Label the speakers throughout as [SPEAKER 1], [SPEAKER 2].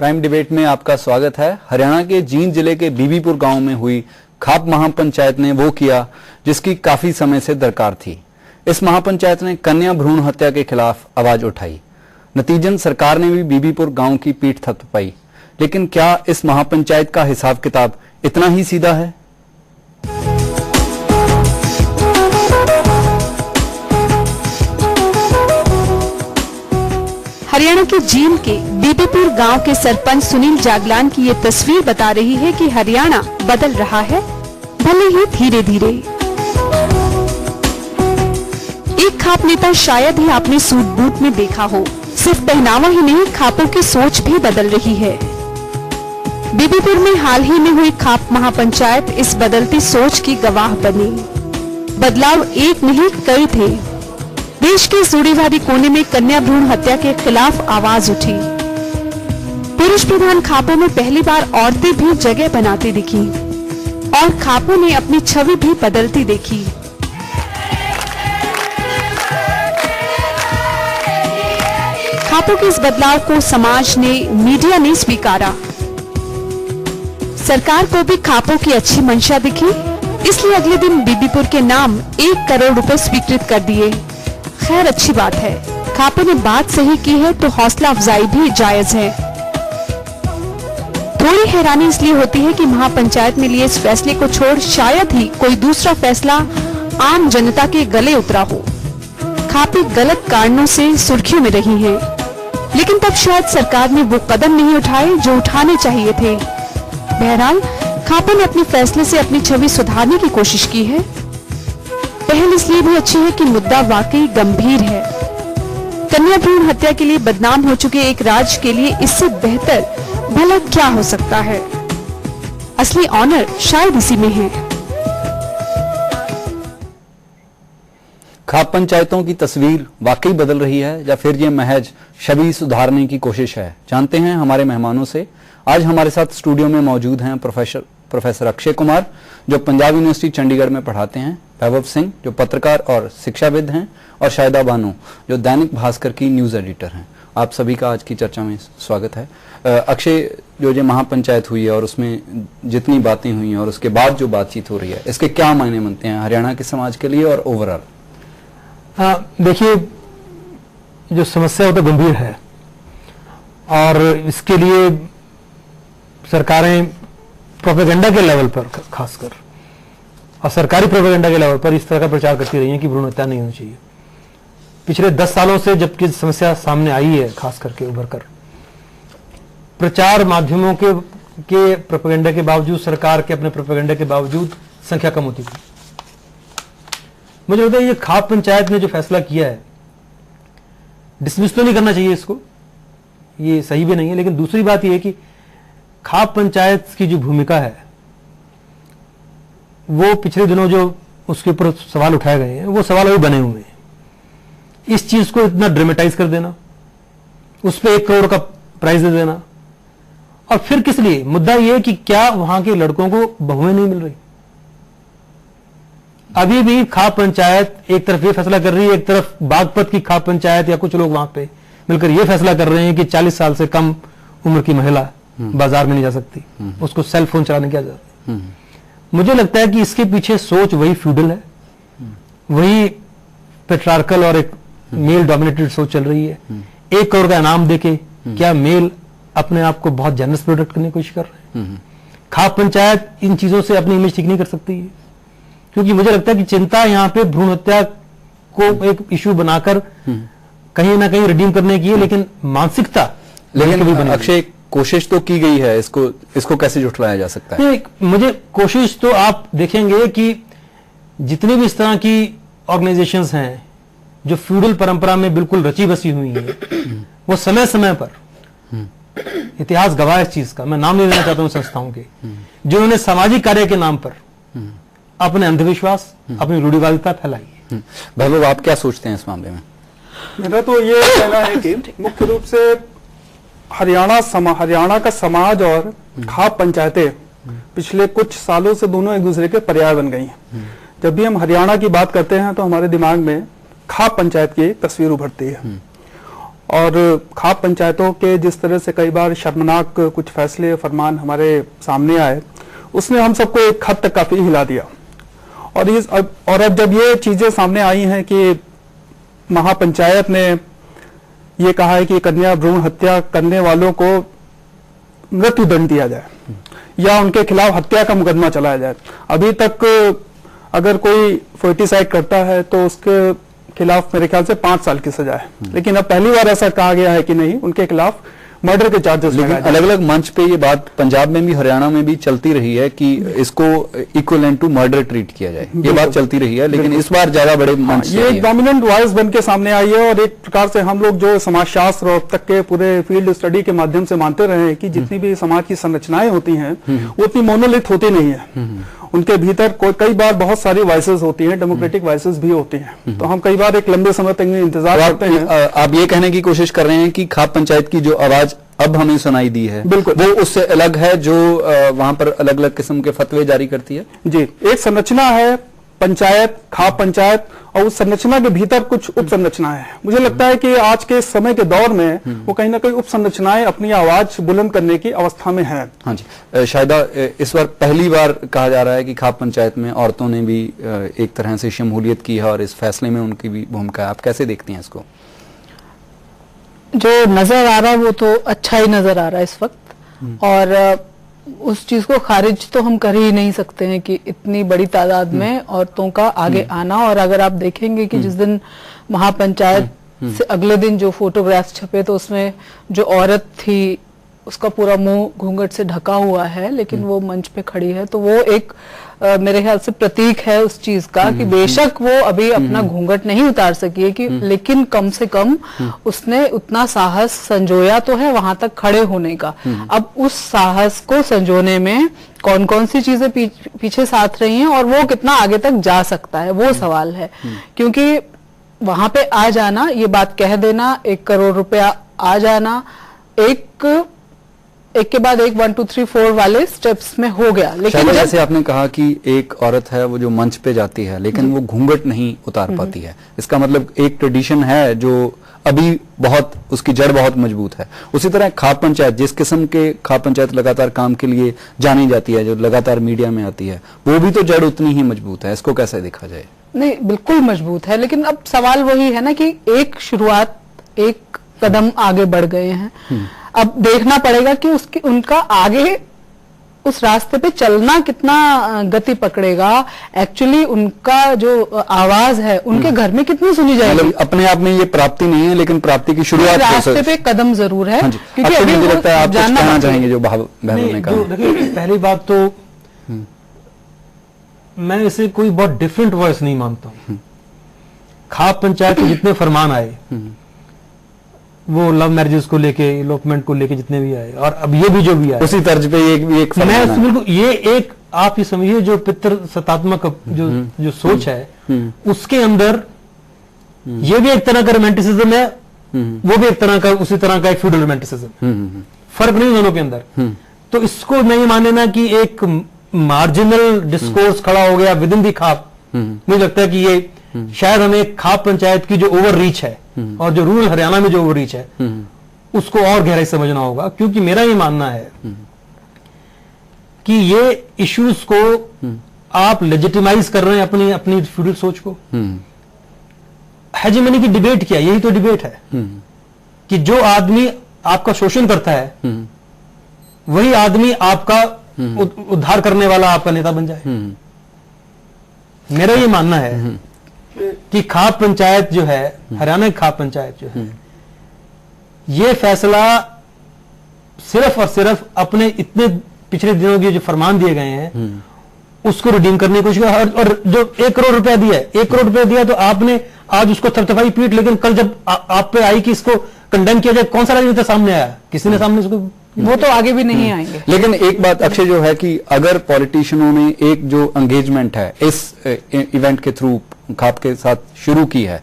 [SPEAKER 1] Prime debate में आपका स्वागत है। हरियाणा के जींद जिले के बीबीपुर गांव में हुई खाप महापंचायत ने वो किया जिसकी काफी समय से दरकार थी। इस महापंचायत ने कन्या भ्रूण हत्या के खिलाफ आवाज उठाई। नतीजन सरकार ने भी बीबीपुर गांव की पीठ थपथपाई। लेकिन क्या इस महापंचायत का हिसाब किताब इतना ही सीधा है?
[SPEAKER 2] हरियाणा के जींद के बीबीपुर गांव के सरपंच सुनील जागलान की ये तस्वीर बता रही है कि हरियाणा बदल रहा है, भले ही धीरे धीरे। एक खाप नेता शायद ही आपने सूट बूट में देखा हो। सिर्फ पहनावा ही नहीं, खापों की सोच भी बदल रही है। बीबीपुर में हाल ही में हुई खाप महापंचायत इस बदलती सोच की गवाह बनी। बदलाव एक नहीं कई थे। देश के रूढ़िवादी कोने में कन्या भ्रूण हत्या के खिलाफ आवाज उठी। पुरुष प्रधान खापों में पहली बार औरतें भी जगह बनाती दिखी और खापों ने अपनी छवि भी बदलती देखी। खापों के इस बदलाव को समाज ने, मीडिया ने स्वीकारा। सरकार को भी खापों की अच्छी मंशा दिखी, इसलिए अगले दिन बीबीपुर के नाम 1 करोड़ रुपए स्वीकृत कर दिए। खैर, अच्छी बात है। खापों ने बात सही की है तो हौसला अफजाई भी जायज है। थोड़ी हैरानी इसलिए होती है कि महापंचायत में लिए इस फैसले को छोड़ शायद ही कोई दूसरा फैसला आम जनता के गले उतरा हो। खापे गलत कारणों से सुर्खियों में रही हैं, लेकिन तब शायद सरकार ने वो कदम नहीं उठाए जो उठाने चाहिए थे। बहरहाल, खापों ने अपने फैसले से अपनी छवि सुधारने की कोशिश की है। पहल इसलिए भी अच्छी है कि मुद्दा वाकई गंभीर है। कन्या भ्रूण हत्या के लिए बदनाम हो चुके एक राज्य के लिए इससे बेहतर भला क्या हो सकता है? असली ऑनर शायद इसी में है।
[SPEAKER 1] खाप पंचायतों की तस्वीर वाकई बदल रही है या फिर ये महज छवि सुधारने की कोशिश है? जानते हैं हमारे मेहमानों से। आज हमारे साथ स्टूडियो में मौजूद हैं प्रोफेसर अक्षय कुमार, जो पंजाब यूनिवर्सिटी चंडीगढ़ में पढ़ाते हैं, वैभव सिंह, जो पत्रकार और शिक्षाविद हैं, और शाहिदा बानो, जो दैनिक भास्कर की न्यूज एडिटर हैं। आप सभी का आज की चर्चा में स्वागत है। अक्षय, जो ये महापंचायत हुई है और उसमें जितनी बातें हुई हैं और उसके बाद जो बातचीत हो रही है, इसके क्या मायने बनते हैं हरियाणा के समाज के लिए और ओवरऑल?
[SPEAKER 3] देखिए, जो समस्या है तो गंभीर है और इसके लिए सरकारें प्रोपेगेंडा के लेवल पर, खासकर और सरकारी प्रोपेगेंडा के लेवल पर इस तरह का प्रचार करती रही है कि भ्रूण हत्या नहीं होनी चाहिए। पिछले 10 सालों से जबकि समस्या सामने आई है, खास करके उभर कर, प्रचार माध्यमों के प्रोपेगेंडा के बावजूद, सरकार के अपने प्रोपेगेंडा के बावजूद संख्या कम होती गई। मुझे लगता है ये खाप पंचायत ने जो फैसला किया है, डिसमिस तो नहीं करना चाहिए इसको, ये सही भी नहीं है। लेकिन दूसरी बात यह है कि खाप पंचायत की जो भूमिका है, वो पिछले दिनों जो उसके ऊपर सवाल उठाए गए हैं, वो सवाल अभी बने हुए हैं। इस चीज को इतना ड्रामेटाइज कर देना, उस पर 1 करोड़ का प्राइज दे देना, और फिर किस लिए? मुद्दा यह है कि क्या वहां के लड़कों को बहुएं नहीं मिल रही? अभी भी खाप पंचायत एक तरफ ये फैसला कर रही है, एक तरफ बागपत की खाप पंचायत या कुछ लोग वहां पे मिलकर ये फैसला कर रहे हैं कि 40 साल से कम उम्र की महिला बाजार में नहीं जा सकती, उसको सेल फोन चलाने की आजादी है। मुझे लगता है कि इसके पीछे सोच वही फ्यूडल है, वही पेट्रार्कल और एक मेल डोमिनेटेड सोच चल रही है। 1 करोड़ का इनाम देके क्या मेल अपने आप को बहुत जनरस प्रोडक्ट करने की कोशिश कर रहे हैं? खाप पंचायत इन चीजों से अपनी इमेज ठीक नहीं कर सकती है, क्योंकि मुझे लगता है कि चिंता यहाँ पे भ्रूण हत्या को एक इश्यू बनाकर कहीं ना कहीं रिडीम करने की है, लेकिन मानसिकता
[SPEAKER 1] लेकिन अक्षय, कोशिश तो की गई है, इसको कैसे जुटलाया जा सकता है?
[SPEAKER 3] मुझे कोशिश तो आप देखेंगे कि जितनी भी इस तरह की ऑर्गेनाइजेशंस हैं जो फ्यूडल परंपरा में बिल्कुल रची बसी हुई हैं, वो समय समय पर, इतिहास गवाह इस चीज का, मैं नाम नहीं लेना चाहता हूं संस्थाओं के, जो उन्होंने सामाजिक कार्य के नाम पर अपने अंधविश्वास, अपनी रूढ़िवादिता फैलाई है।
[SPEAKER 1] वैभव, आप क्या सोचते हैं इस मामले में?
[SPEAKER 4] मेरा तो ये कहना है कि मुख्य रूप से हरियाणा का समाज और खाप पंचायतें पिछले कुछ सालों से दोनों एक दूसरे के पर्याय बन गई हैं। जब भी हम हरियाणा की बात करते हैं तो हमारे दिमाग में खाप पंचायत की तस्वीर उभरती है और खाप पंचायतों के जिस तरह से कई बार शर्मनाक कुछ फैसले फरमान हमारे सामने आए, उसने हम सबको एक हद तक काफी हिला दिया। और अब जब ये चीजें सामने आई हैं कि महापंचायत ने ये कहा है कि कन्या भ्रूण हत्या करने वालों को मृत्युदंड दिया जाए या उनके खिलाफ हत्या का मुकदमा चलाया जाए। अभी तक अगर कोई फर्टिसाइड करता है तो उसके खिलाफ मेरे ख्याल से 5 साल की सजा है, लेकिन अब पहली बार ऐसा कहा गया है कि नहीं, उनके खिलाफ मर्डर के चार्जेस।
[SPEAKER 1] लेकिन अलग अलग मंच पे ये बात पंजाब में भी हरियाणा में भी चलती रही है कि इसको इक्विवेलेंट टू मर्डर ट्रीट किया जाए, ये बात चलती रही है, लेकिन इस बार ज्यादा बड़े मंच
[SPEAKER 4] ये एक डोमिनेंट वॉइस बन के सामने आई है। और एक प्रकार से हम लोग जो समाजशास्त्र और अब तक के पूरे फील्ड स्टडी के माध्यम से मानते रहे हैं कि जितनी भी समाज की संरचनाएं होती हैं वो उतनी मोनोलिथ होती नहीं है, उनके भीतर कई बार बहुत सारी वॉइसेस होती हैं, डेमोक्रेटिक वॉइसेस भी होती हैं। तो हम कई बार एक लंबे समय तक इंतजार करते हैं।
[SPEAKER 1] आप ये कहने की कोशिश कर रहे हैं कि खाप पंचायत की जो आवाज अब हमें सुनाई दी है
[SPEAKER 4] बिल्कुल
[SPEAKER 1] वो उससे अलग है जो वहां पर अलग अलग किस्म के फतवे जारी करती है।
[SPEAKER 4] जी, एक संरचना है पंचायत, खाप पंचायत, और उस संरचना के भीतर कुछ उप संरचनाएं हैं। मुझे लगता है कि आज के समय के दौर में वो कहीं ना कहीं उप संरचनाएं अपनी आवाज बुलंद करने की अवस्था में है।
[SPEAKER 1] हाँ जी, शायद इस बार पहली बार कहा जा रहा है कि खाप पंचायत में औरतों ने भी एक तरह से शमूलियत की है और इस फैसले में उनकी भी भूमिका है। आप कैसे देखती हैं इसको?
[SPEAKER 5] जो नजर आ रहा है वो तो अच्छा ही नजर आ रहा है इस वक्त, और उस चीज को खारिज तो हम कर ही नहीं सकते हैं कि इतनी बड़ी तादाद में औरतों का आगे आना। और अगर आप देखेंगे कि जिस दिन महापंचायत से अगले दिन जो फोटोग्राफ्स छपे तो उसमें जो औरत थी उसका पूरा मुंह घूंघट से ढका हुआ है, लेकिन वो मंच पे खड़ी है, तो वो एक मेरे ख्याल से प्रतीक है उस चीज का कि बेशक वो अभी अपना घूंघट नहीं उतार सकी है कि लेकिन कम से कम उसने उतना साहस संजोया तो है वहां तक खड़े होने का। अब उस साहस को संजोने में कौन कौन सी चीजें पीछे साथ रही हैं और वो कितना आगे तक जा सकता है, वो सवाल है। क्योंकि वहां पे आ जाना, ये बात कह देना, 1 करोड़ रुपया आ जाना, एक के बाद एक 1 2 3 4 वाले स्टेप्स में हो गया। लेकिन
[SPEAKER 1] जैसे आपने कहा कि एक औरत है वो जो मंच पे जाती है लेकिन वो घूंघट नहीं उतार पाती है, इसका मतलब एक ट्रेडिशन है जो अभी बहुत उसकी जड़ बहुत मजबूत है। उसी तरह खाप पंचायत, जिस किस्म के खाप पंचायत लगातार काम के लिए जानी जाती है, जो लगातार मीडिया में आती है, वो भी तो जड़ उतनी ही मजबूत है। इसको कैसे देखा जाए?
[SPEAKER 5] नहीं, बिल्कुल मजबूत है, लेकिन अब सवाल वही है ना कि एक शुरुआत, एक कदम आगे बढ़ गए हैं। अब देखना पड़ेगा कि उनका आगे उस रास्ते पे चलना कितना गति पकड़ेगा। एक्चुअली उनका जो आवाज है उनके घर में कितनी सुनी जाएगी।
[SPEAKER 1] अपने आप में ये प्राप्ति नहीं है, लेकिन प्राप्ति की शुरुआत
[SPEAKER 5] रास्ते पे कदम जरूर है।
[SPEAKER 1] क्योंकि अभी मुझे लगता है आप कुछ कहना चाहेंगे जो बहनों ने कहा।
[SPEAKER 3] देखिए, पहली बात तो मैं इसे कोई बहुत डिफरेंट वॉइस नहीं मानता हूं। खाप पंचायत के जितने फरमान आए, वो लव मैरिजेस को लेके, इलोपमेंट को लेके जितने भी आए, और अब ये भी जो भी आए
[SPEAKER 1] उसी तर्ज पे एक
[SPEAKER 3] मैं बिल्कुल ये एक आप ये समझिए जो पितृ सत्तात्मक जो सोच है उसके अंदर ये भी एक तरह का रोमांटिसिज्म है, वो भी एक तरह का उसी तरह का एक फ्यूडल रोमांटिसिज्म। फर्क नहीं दोनों के अंदर। तो इसको नहीं मानना कि एक मार्जिनल डिस्कोर्स खड़ा हो गया विद इन दी खाप। मुझे लगता है कि ये शायद हमें खाप पंचायत की जो ओवर रीच है और जो रूरल हरियाणा में जो ओवर रीच है उसको और गहराई समझना होगा। क्योंकि मेरा ये मानना है कि ये इश्यूज को आप लेजिटिमाइज कर रहे हैं अपनी अपनी फ्यूडल सोच को। हेजेमनी की डिबेट क्या, यही तो डिबेट है कि जो आदमी आपका शोषण करता है वही आदमी आपका उद्धार करने वाला आपका नेता बन जाए। मेरा ये मानना है कि खाप पंचायत जो है, हरियाणा की खाप पंचायत जो है, ये फैसला सिर्फ और सिर्फ अपने इतने पिछले दिनों के जो फरमान दिए गए हैं उसको रिडीम करने की कोशिश। और जो 1 करोड़ रुपया दिया है, 1 करोड़ रुपया दिया तो आपने आज उसको थपथपाई पीट, लेकिन कल जब आप पे आई कि इसको कंडेम किया जाए, कौन सा राजनेता सामने आया? किसी ने सामने इसको,
[SPEAKER 5] वो तो आगे भी नहीं आएंगे।
[SPEAKER 1] लेकिन एक बात अक्षय जो है कि अगर पॉलिटिशियनों ने एक जो एंगेजमेंट है इस इवेंट के थ्रू खाप के साथ शुरू की है,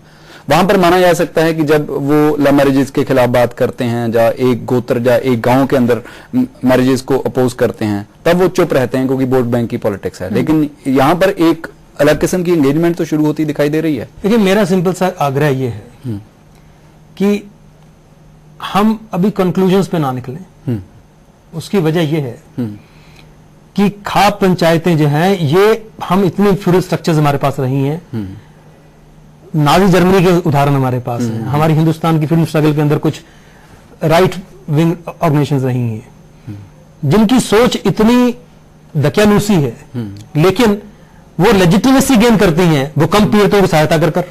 [SPEAKER 1] वहां पर माना जा सकता है कि जब वो लव मैरिजेस के खिलाफ बात करते हैं, या एक गोत्र या एक गांव के अंदर मैरिजेस को अपोज करते हैं, तब वो चुप रहते हैं क्योंकि वोट बैंक की पॉलिटिक्स है। लेकिन यहां पर एक अलग किस्म की एंगेजमेंट तो शुरू होती दिखाई दे रही है।
[SPEAKER 3] देखिए, मेरा सिंपल सा आग्रह ये है कि हम अभी कंक्लूजन्स पे ना निकलें। उसकी वजह यह है कि खाप पंचायतें जो हैं, ये हम इतनी फ्यूडल स्ट्रक्चर्स हमारे पास रही हैं, नाजी जर्मनी के उदाहरण हमारे पास हैं, हमारी हिंदुस्तान की फ्रीडम स्ट्रगल के अंदर कुछ राइट विंग ऑर्गेनाइजेशंस रही हैं जिनकी सोच इतनी दकियानूसी है, लेकिन वो लेजिटिमेसी गेन करती हैं वो कम पीड़ितों की सहायता कर कर।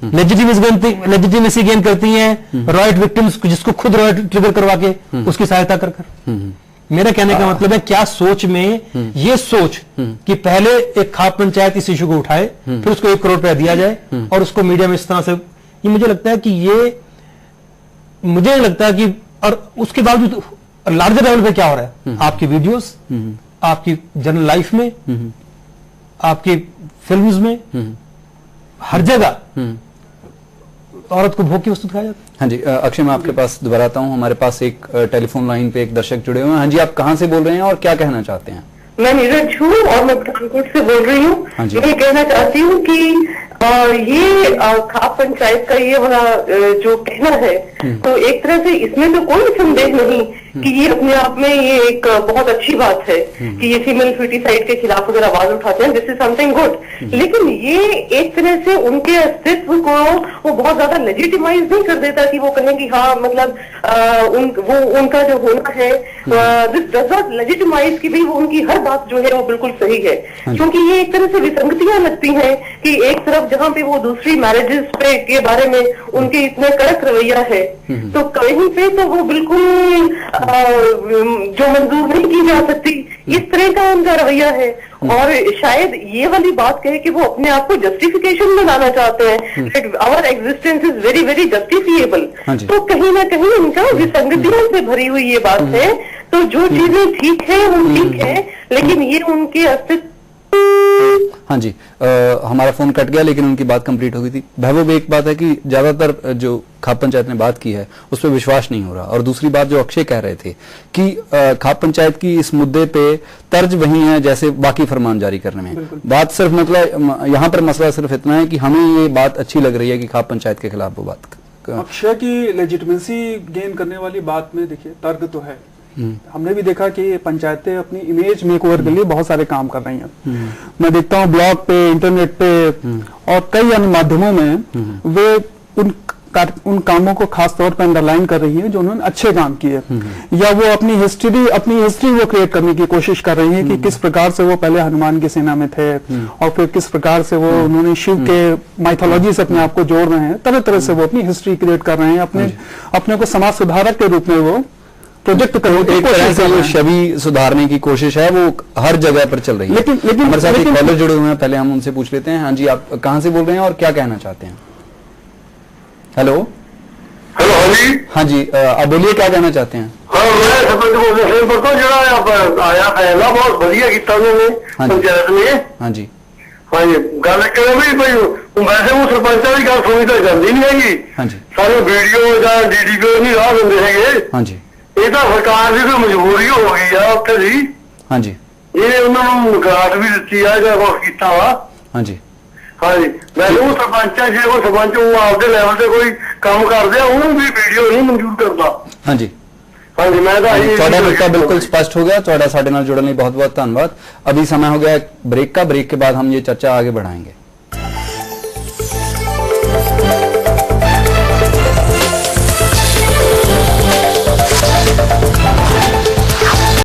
[SPEAKER 3] लेजिटिमेसी गेन करती हैं रॉयट विक्टिम्स, जिसको खुद रॉयट ट्रिगर करवा के उसकी सहायता कर कर। मेरा कहने का मतलब है क्या सोच में ये सोच कि पहले एक खाप पंचायत इस इशू को उठाए, फिर उसको 1 करोड़ रुपया दिया जाए और उसको मीडिया में इस तरह से, ये मुझे लगता है कि ये मुझे लगता है कि, और उसके बावजूद लार्जर लेवल पे क्या हो रहा है, आपकी वीडियोस, आपकी जनरल लाइफ में, आपकी फिल्म्स में, हर जगह औरत को भोग की वस्तु खाया जाता है।
[SPEAKER 1] हाँ जी, अक्षय मैं आपके पास दोबारा आता हूँ। हमारे पास एक टेलीफोन लाइन पे एक दर्शक जुड़े हुए हैं। हाँ जी, आप कहाँ से बोल रहे हैं और क्या कहना चाहते हैं?
[SPEAKER 6] मैं नीरज हूँ और मैं पठानकोट से बोल रही हूँ।
[SPEAKER 1] हाँ जी।
[SPEAKER 6] मैं कहना चाहती हूँ कि ये खाप पंचायत का ये वाला जो कहना है, तो एक तरह से इसमें तो कोई संदेह नहीं कि ये अपने आप में ये एक बहुत अच्छी बात है कि ये फीमेल फीटिसाइड के खिलाफ अगर आवाज उठाते हैं, दिस इज समथिंग गुड। लेकिन ये एक तरह से उनके अस्तित्व को वो बहुत ज्यादा लेजिटिमाइज नहीं कर देता कि वो कहें कि हाँ मतलब वो उनका जो होना है, दिस डज नॉट लेजिटिमाइज कि भाई वो उनकी हर बात जो है वो बिल्कुल सही है। क्योंकि ये एक तरह से विसंगतियां लगती हैं कि एक तरफ जहां पे वो दूसरी मैरिजेस पे के बारे में उनके इतने कड़क रवैया है, तो कहीं पे तो वो बिल्कुल जो मंजूर नहीं की जा सकती, इस तरह का उनका रवैया है। और शायद ये वाली बात कहे कि वो अपने आप को जस्टिफिकेशन में लाना चाहते हैं, our existence is very very justifiable. तो कहीं ना कहीं उनका विसंगतियों से भरी हुई ये बात है। तो जो चीजें ठीक है वो ठीक है, लेकिन ये उनके अस्तित्व।
[SPEAKER 1] हाँ जी, हमारा फोन कट गया लेकिन उनकी बात कंप्लीट हो गई थी। महबूब, एक बात है कि ज्यादातर जो खाप पंचायत ने बात की है उस पर विश्वास नहीं हो रहा, और दूसरी बात जो अक्षय कह रहे थे कि खाप पंचायत की इस मुद्दे पे तर्ज वही है जैसे बाकी फरमान जारी करने में। बात सिर्फ मतलब यहाँ पर मसला सिर्फ इतना है कि हमें ये बात अच्छी लग रही है कि खाप पंचायत के खिलाफ वो बात।
[SPEAKER 4] अक्षय की लेजिटिमेसी गेन करने वाली बात में देखिए तर्क तो है। हमने भी देखा कि पंचायतें अपनी इमेज मेकओवर के लिए बहुत सारे काम कर रही हैं। मैं देखता हूँ ब्लॉग पे, इंटरनेट पे और कई अन्य माध्यमों में वे उन कामों को खास तौर पर अंडरलाइन कर रही हैं जो उन्होंने अच्छे काम किए, या वो अपनी हिस्ट्री वो क्रिएट करने की कोशिश कर रही हैं कि किस प्रकार से वो पहले हनुमान की सेना में थे और फिर किस प्रकार से वो उन्होंने शिव के माइथोलॉजी से अपने आप को जोड़ रहे हैं। तरह तरह से वो अपनी हिस्ट्री क्रिएट कर रहे हैं, अपने को समाज सुधारक के रूप में वो प्रोजेक्ट करो।
[SPEAKER 1] एक तरह से वो छवि सुधारने की कोशिश है, वो हर जगह पर चल रही है। लेकिन हमारे साथ एक कॉलर जुड़े हुए हैं, पहले हम उनसे पूछ लेते हैं। हाँ जी, आप कहाँ से बोल रहे हैं और क्या कहना चाहते हैं? Hello
[SPEAKER 7] hello. हाँ जी,
[SPEAKER 1] हाँ जी, आप बोलिए क्या कहना चाहते हैं?
[SPEAKER 7] हाँ, मैं सरपंच बोल रहा हूँ। परसों जो आया फैसला बहुत बढ़िया किया उन्होंने पंचायत में।
[SPEAKER 1] हाँ जी,
[SPEAKER 7] हाँ जी, गल करें वैसे वो सरपंचा की गल सुनी तो जाती नहीं हैगी।
[SPEAKER 1] हाँ जी,
[SPEAKER 7] सारे वीडियो या DDPO नहीं राह देंगे है।
[SPEAKER 1] हाँ जी,
[SPEAKER 7] ये तो सरकार की कोई मजबूरी हो गई है उत्थे दी।
[SPEAKER 1] हाँ जी,
[SPEAKER 7] ये उन्होंने ग्रांट भी दी है जो कुछ किया वा।
[SPEAKER 1] हाँ जी,
[SPEAKER 7] हाँ जी, वैसे वो सरपंच है, जो सरपंच वो आपके लेवल से कोई काम करते हैं उन्होंने भी वीडियो नहीं मंजूर करता।
[SPEAKER 1] हाँ जी,
[SPEAKER 7] हाँ जी, मैं
[SPEAKER 1] ਤੁਹਾਡਾ ਮੁੱਦਾ ਬਿल्कुल स्पष्ट हो गया। ਤੁਹਾਡਾ ਸਾਡੇ ਨਾਲ जुड़ने ਲਈ बहुत बहुत धन्यवाद। अभी समय हो गया ब्रेक का। ब्रेक के बाद हम ये चर्चा आगे बढ़ाएंगे।